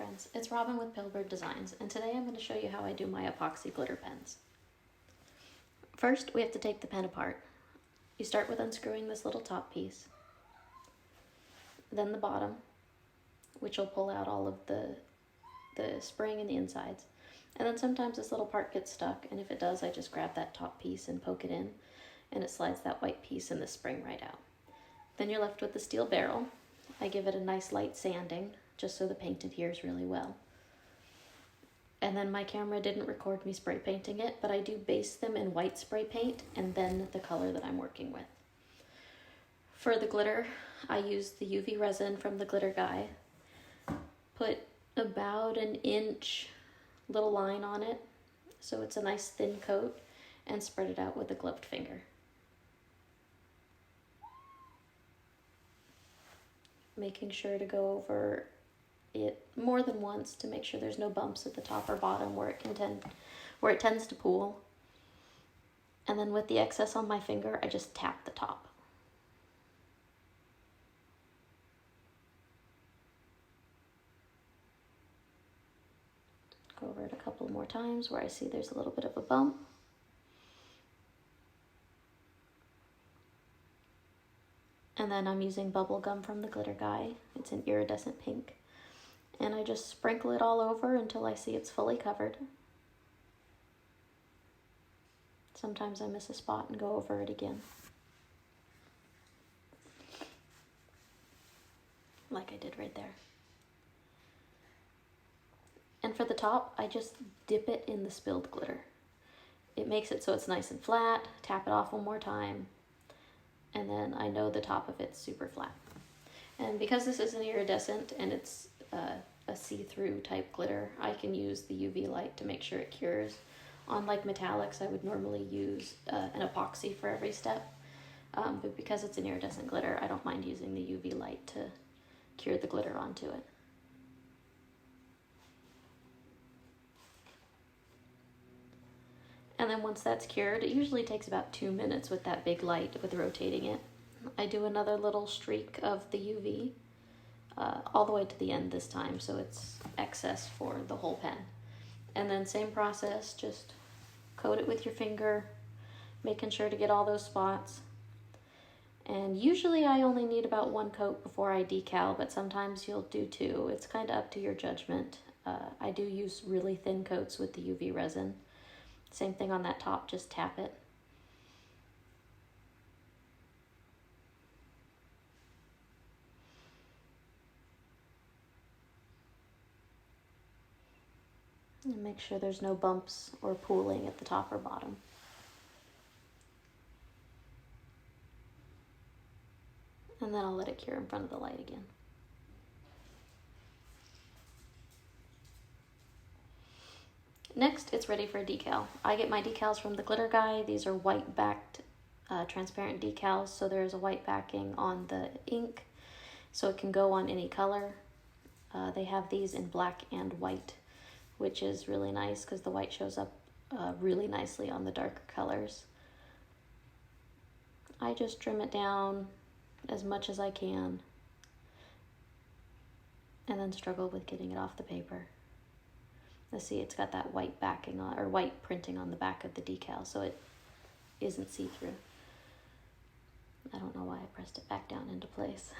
friends, it's Robin with Pillbird Designs, and today I'm going to show you how I do my epoxy glitter pens. First, we have to take the pen apart. You start with unscrewing this little top piece, then the bottom, which will pull out all of the spring and the insides. And then sometimes this little part gets stuck, and if it does, I just grab that top piece and poke it in, and it slides that white piece and the spring right out. Then you're left with the steel barrel. I give it a nice light sanding, just so the paint adheres really well. And then my camera didn't record me spray painting it, but I do base them in white spray paint and then the color that I'm working with. For the glitter, I used the UV resin from the glitter guy. Put about an inch little line on it, so it's a nice thin coat, and spread it out with a gloved finger. Making sure to go over it more than once to make sure there's no bumps at the top or bottom where it tends to pool. And then with the excess on my finger, I just tap the top. Go over it a couple more times where I see there's a little bit of a bump. And then I'm using bubble gum from the glitter guy. It's an iridescent pink. And I just sprinkle it all over until I see it's fully covered. Sometimes I miss a spot and go over it again, like I did right there. And for the top, I just dip it in the spilled glitter. It makes it so it's nice and flat. Tap it off one more time, and then I know the top of it's super flat. And because this is an iridescent and it's a see-through type glitter, I can use the UV light to make sure it cures. On like metallics, I would normally use an epoxy for every step, but because it's an iridescent glitter, I don't mind using the UV light to cure the glitter onto it. And then once that's cured, it usually takes about 2 minutes with that big light with rotating it. I do another little streak of the UV all the way to the end this time, so it's excess for the whole pen. And then same process, just coat it with your finger, making sure to get all those spots. And usually I only need about 1 coat before I decal, but sometimes you'll do 2. It's kind of up to your judgment. I do use really thin coats with the UV resin. Same thing on that top, just tap it. And make sure there's no bumps or pooling at the top or bottom. And then I'll let it cure in front of the light again. Next, it's ready for a decal. I get my decals from the glitter guy. These are white backed transparent decals, so there's a white backing on the ink, so it can go on any color. They have these in black and white, which is really nice because the white shows up really nicely on the darker colors. I just trim it down as much as I can and then struggle with getting it off the paper. Let's see, it's got that white backing on, or white printing on the back of the decal, so it isn't see-through. I don't know why I pressed it back down into place.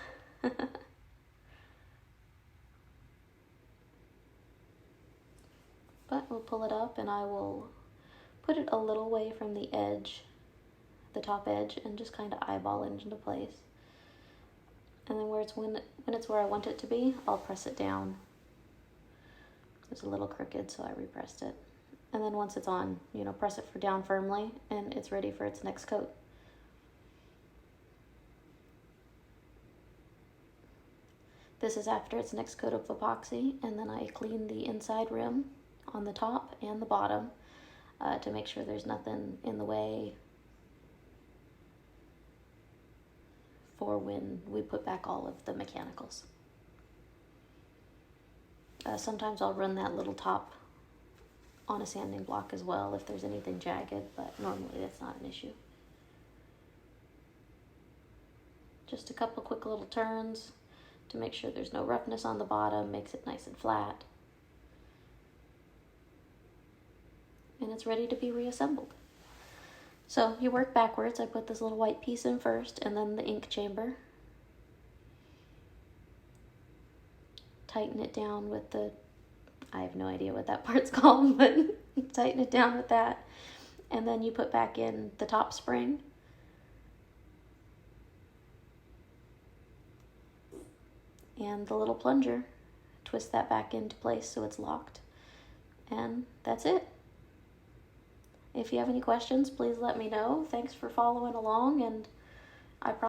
But we'll pull it up and I will put it a little way from the edge, the top edge, and just kind of eyeball it into place. And then when it's where I want it to be, I'll press it down. It was a little crooked, so I repressed it. And then once it's on, press it down firmly, and it's ready for its next coat. This is after its next coat of epoxy, and then I clean the inside rim on the top and the bottom to make sure there's nothing in the way for when we put back all of the mechanicals. Sometimes I'll run that little top on a sanding block as well if there's anything jagged, but normally that's not an issue. Just a couple quick little turns to make sure there's no roughness on the bottom, makes it nice and flat. and it's ready to be reassembled. So you work backwards. I put this little white piece in first and then the ink chamber. Tighten it down with the, I have no idea what that part's called, but tighten it down with that. And then you put back in the top spring. And the little plunger. Twist that back into place so it's locked. And that's it. If you have any questions, please let me know. Thanks for following along, and I promise